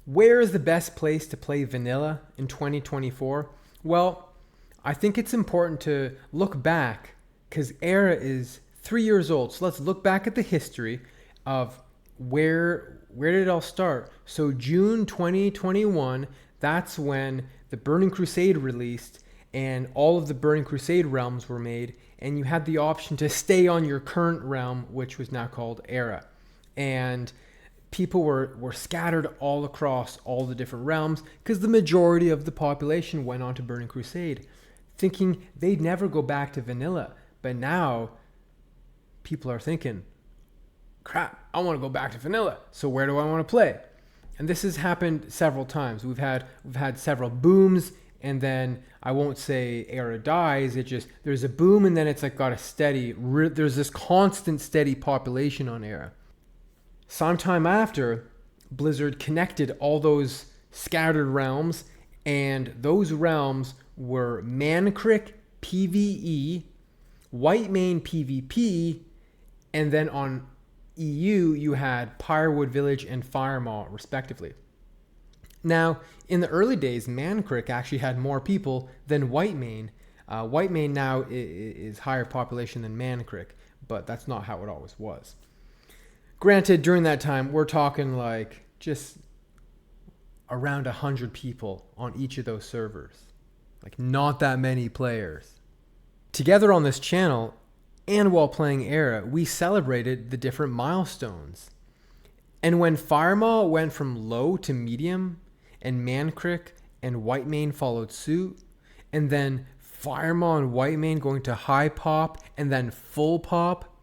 Where is the best place to play vanilla in 2024? Well, I think it's important to look back because Era is 3 years old. So let's look back at the history of where did it all start. So June 2021, that's when the Burning Crusade released and all of the Burning Crusade realms were made, and you had the option to stay on your current realm, which was now called Era. And people were scattered all across all the different realms because the majority of the population went on to Burning Crusade, thinking they'd never go back to vanilla. But now people are thinking, crap, I want to go back to vanilla. So where do I want to play? And this has happened several times. We've had several booms, and then I won't say Era dies. It just, there's a boom, and then it's like got a steady, there's this constant steady population on Era. Sometime after, Blizzard connected all those scattered realms, and those realms were Mancrik PvE, Whitemane PvP, and then on EU you had Pyrewood Village and Firemaw respectively. Now, in the early days, Mancrik actually had more people than Whitemane. Whitemane now is higher population than Mancrik, but that's not how it always was. Granted, during that time, we're talking like just around 100 people on each of those servers. Like not that many players. Together on this channel, and while playing Era, we celebrated the different milestones. And when Firemaw went from low to medium, and Mancrik and Whitemane followed suit, and then Firemaw and Whitemane going to high pop, and then full pop,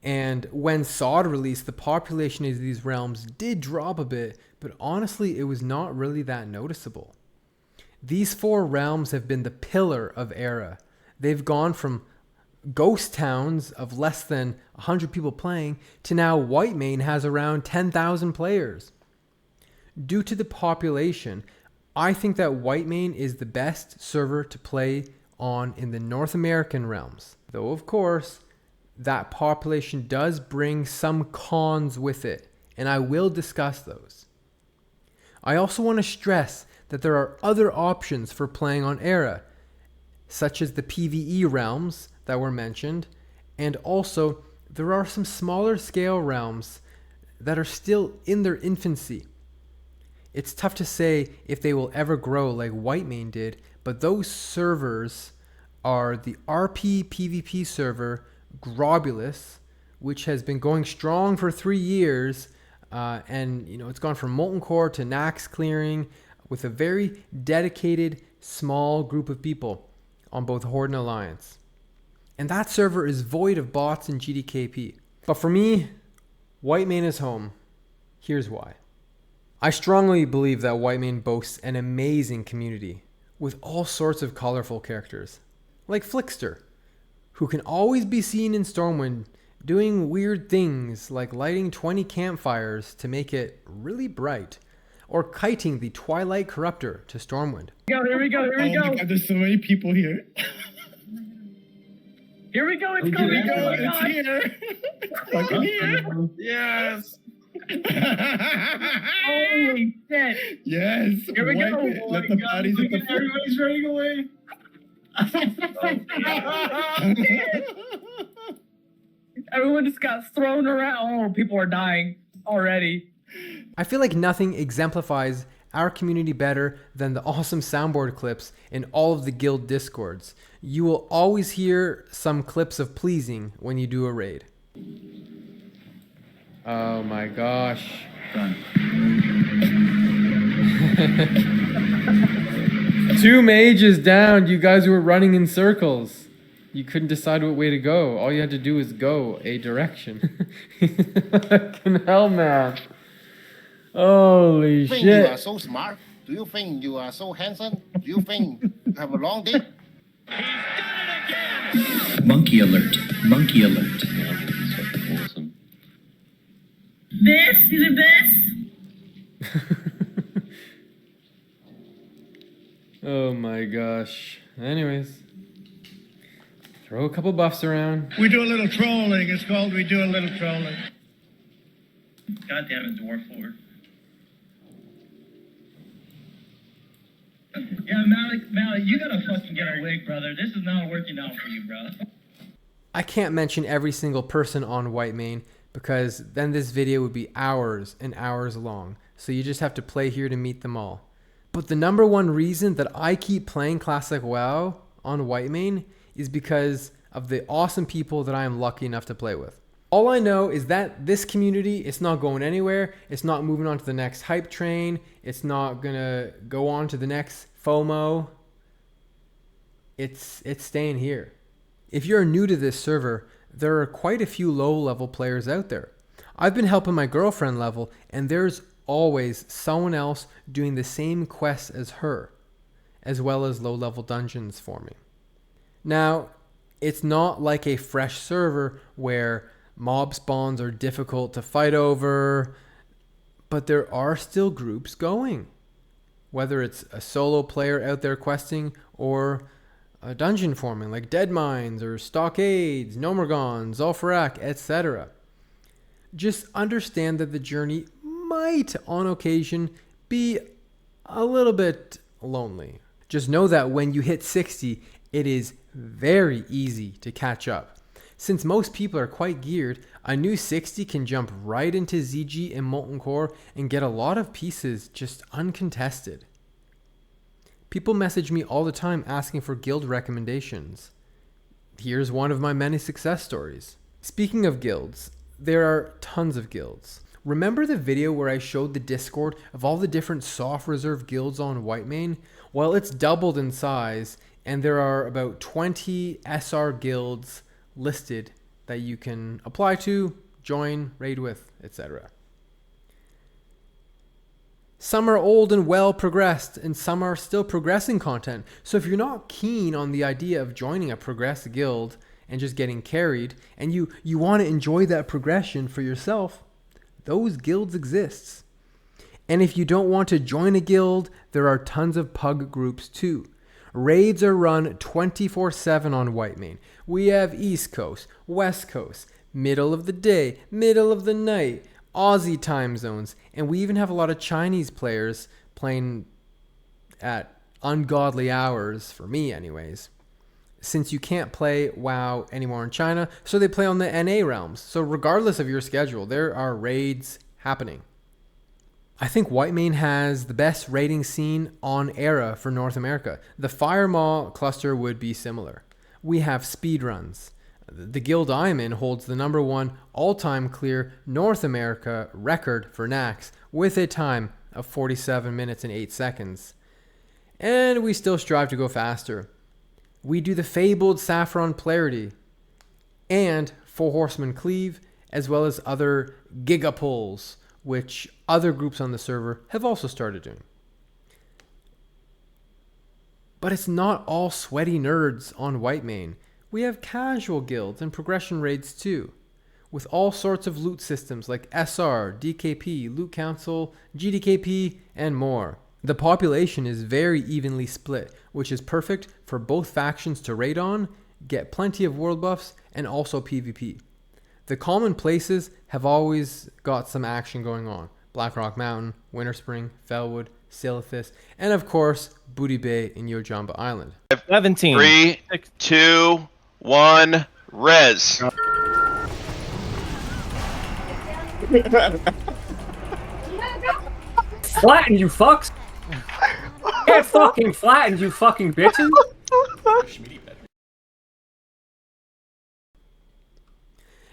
and when SOD released, the population of these realms did drop a bit, but honestly, it was not really that noticeable. These 4 realms have been the pillar of Era. They've gone from ghost towns of less than 100 people playing to now Whitemane has around 10,000 players. Due to the population, I think that Whitemane is the best server to play on in the North American realms. Though, of course, that population does bring some cons with it, and I will discuss those. I also want to stress that there are other options for playing on Era, such as the PvE realms that were mentioned, and also there are some smaller scale realms that are still in their infancy. It's tough to say if they will ever grow like Whitemane did, but those servers are the RP PvP server Grobulus, which has been going strong for 3 years, and it's gone from Molten Core to Nax clearing with a very dedicated small group of people on both Horde and Alliance. And that server is void of bots and GDKP. But for me, Whitemane is home. Here's why. I strongly believe that Whitemane boasts an amazing community with all sorts of colorful characters, like Flickster, who can always be seen in Stormwind doing weird things like lighting 20 campfires to make it really bright, or kiting the Twilight Corruptor to Stormwind. Here we go. Oh my God, there's so many people here. Here we go. It's coming. It's here. It's fucking here. Yes. Holy shit. Yes. Here we go. It. Let the bodies hit the floor. Everybody's running away. Everyone just got thrown around. Oh, people are dying already. I feel like nothing exemplifies our community better than the awesome soundboard clips in all of the guild discords. You will always hear some clips of pleasing when you do a raid. Oh my gosh. Done. 2 mages down. You guys were running in circles. You couldn't decide what way to go. All you had to do was go a direction. Fucking hell, man. Holy shit. You are so smart? Do you think you are so handsome? Do you think you have a long dick? Monkey alert. Monkey alert. Awesome. Best? Is it best? Oh my gosh. Anyways. Throw a couple buffs around. We do a little trolling. It's called we do a little trolling. God damn it, Dwarf Lord. Yeah, Malik, you gotta fucking get a wig, brother. This is not working out for you, bro. I can't mention every single person on Whitemane because then this video would be hours and hours long. So you just have to play here to meet them all. But the number one reason that I keep playing Classic WoW on Whitemane is because of the awesome people that I am lucky enough to play with. All I know is that this community, it's not going anywhere. It's not moving on to the next hype train. It's not gonna go on to the next FOMO. It's staying here. If you're new to this server, there are quite a few low-level players out there. I've been helping my girlfriend level, and there's always someone else doing the same quests as her, as well as low-level dungeons for me. Now, it's not like a fresh server where mob spawns are difficult to fight over, but there are still groups going. Whether it's a solo player out there questing or a dungeon forming like Dead Mines or Stockades, Nomergon, Zul'Farrak, etc. Just understand that the journey might on occasion be a little bit lonely. Just know that when you hit 60, it is very easy to catch up. Since most people are quite geared, a new 60 can jump right into ZG and Molten Core and get a lot of pieces just uncontested. People message me all the time asking for guild recommendations. Here's one of my many success stories. Speaking of guilds, there are tons of guilds. Remember the video where I showed the Discord of all the different soft reserve guilds on Whitemane? Well, it's doubled in size, and there are about 20 SR guilds listed that you can apply to, join, raid with, etc. Some are old and well progressed, and some are still progressing content. So if you're not keen on the idea of joining a progressed guild and just getting carried, and you want to enjoy that progression for yourself, those guilds exist. And if you don't want to join a guild, there are tons of pug groups too. Raids are run 24/7 on Whitemane. We have East Coast, West Coast, middle of the day, middle of the night, Aussie time zones, and we even have a lot of Chinese players playing at ungodly hours, for me anyways, since you can't play WoW anymore in China, so they play on the NA realms. So regardless of your schedule, there are raids happening. I think Whitemane has the best raiding scene on Era for North America. The Firemaw cluster would be similar. We have speedruns. The guild I'm in holds the #1 all-time clear North America record for Nax with a time of 47 minutes and 8 seconds. And we still strive to go faster. We do the fabled Saffron Polarity and Four Horsemen Cleave, as well as other gigapulls, which other groups on the server have also started doing. But it's not all sweaty nerds on Whitemane. We have casual guilds and progression raids too, with all sorts of loot systems like SR, DKP, Loot Council, GDKP, and more. The population is very evenly split, which is perfect for both factions to raid on, get plenty of world buffs, and also PvP. The common places have always got some action going on. Blackrock Mountain, Winterspring, Fellwood, Silithus, and of course, Booty Bay and Yojamba Island. 17. 3, 2, 1, res. Flatten, you fucks! Get fucking flattened, you fucking bitches!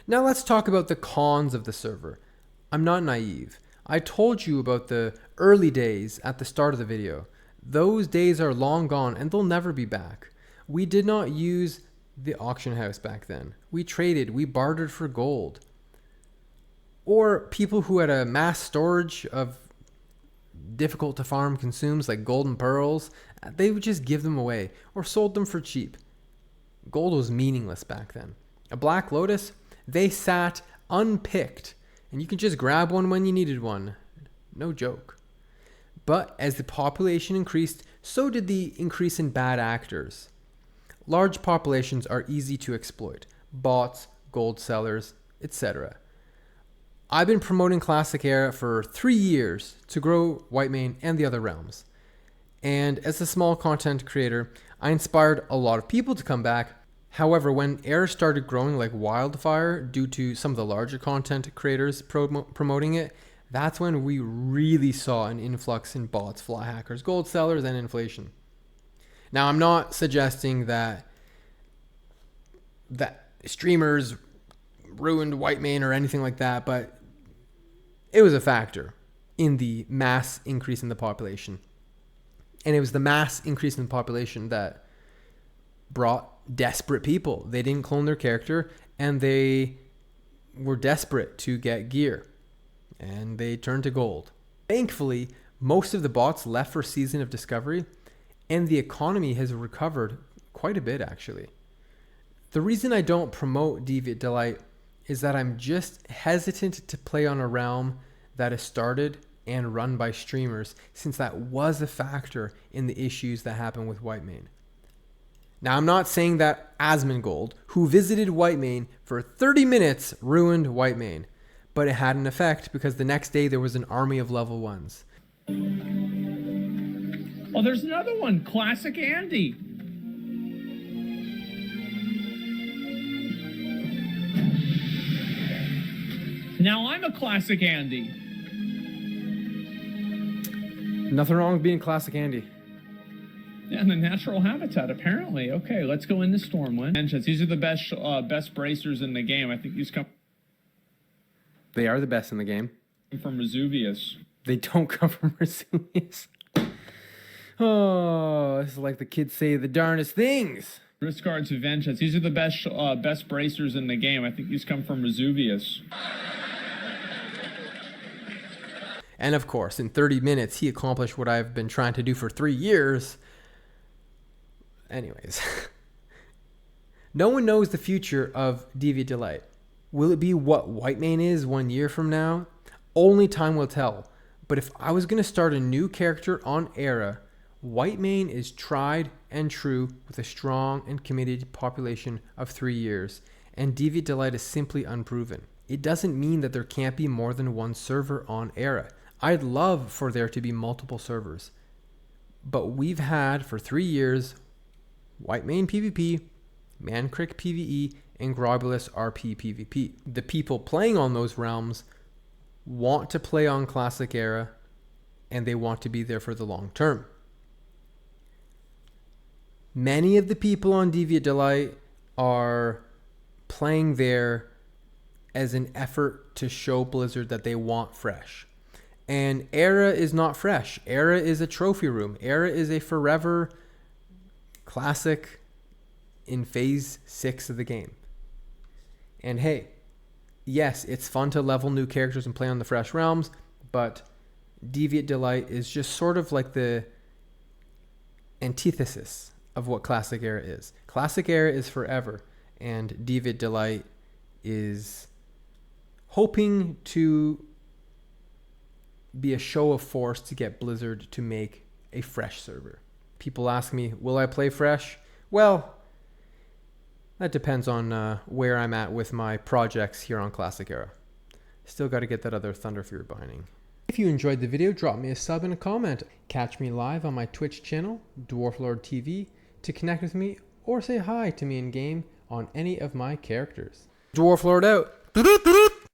Now let's talk about the cons of the server. I'm not naive. I told you about the early days at the start of the video. Those days are long gone and they'll never be back. We did not use the auction house back then. We traded, we bartered for gold. Or people who had a mass storage of difficult to farm consumes like golden pearls, they would just give them away or sold them for cheap. Gold was meaningless back then. A Black Lotus, they sat unpicked and you could just grab one when you needed one. No joke. But as the population increased, so did the increase in bad actors. Large populations are easy to exploit. Bots, gold sellers, etc. I've been promoting Classic Era for 3 years to grow Whitemane and the other realms. And as a small content creator, I inspired a lot of people to come back. However, when Era started growing like wildfire due to some of the larger content creators promoting it, that's when we really saw an influx in bots, fly hackers, gold sellers, and inflation. Now, I'm not suggesting that streamers ruined Whitemane or anything like that, but it was a factor in the mass increase in the population. And it was the mass increase in the population that brought desperate people. They didn't clone their character, and they were desperate to get gear, and they turned to gold. Thankfully, most of the bots left for Season of Discovery, and the economy has recovered quite a bit, actually. The reason I don't promote Deviant Delight is that I'm just hesitant to play on a realm that is started and run by streamers, since that was a factor in the issues that happened with Whitemane. Now, I'm not saying that Asmongold, who visited Whitemane for 30 minutes, ruined Whitemane, but it had an effect because the next day there was an army of level 1s. Oh, there's another one. Classic Andy. Now I'm a Classic Andy. Nothing wrong with being Classic Andy. Yeah, in the natural habitat, apparently. Okay, let's go into Stormwind. These are the best bracers in the game. I think these come They are the best in the game. from Vesuvius. They don't come from Vesuvius. Oh, this is like the kids say the darndest things. Riskard's Vengeance. These are the best bracers in the game. I think these come from Vesuvius. And of course, in 30 minutes, he accomplished what I've been trying to do for 3 years. Anyways. No one knows the future of Deviant Delight. Will it be what Whitemane is 1 year from now? Only time will tell. But if I was going to start a new character on Era, Whitemane is tried and true with a strong and committed population of 3 years. And Deviant Delight is simply unproven. It doesn't mean that there can't be more than one server on Era. I'd love for there to be multiple servers. But we've had for 3 years Whitemane PvP, Mankrik PvE, and Grobulus RP PvP. The people playing on those realms want to play on Classic Era, and they want to be there for the long term. Many of the people on Deviant Delight are playing there as an effort to show Blizzard that they want fresh. And Era is not fresh. Era is a trophy room. Era is a forever classic in phase 6 of the game. And hey, yes, it's fun to level new characters and play on the fresh realms, but Deviant Delight is just sort of like the antithesis of what Classic Era is. Classic Era is forever, and Deviant Delight is hoping to be a show of force to get Blizzard to make a fresh server. People ask me, will I play fresh? Well, that depends on where I'm at with my projects here on Classic Era. Still got to get that other Thunderfury binding. If you enjoyed the video, drop me a sub and a comment. Catch me live on my Twitch channel, Dwarflord TV, to connect with me or say hi to me in game on any of my characters. Dwarflord out.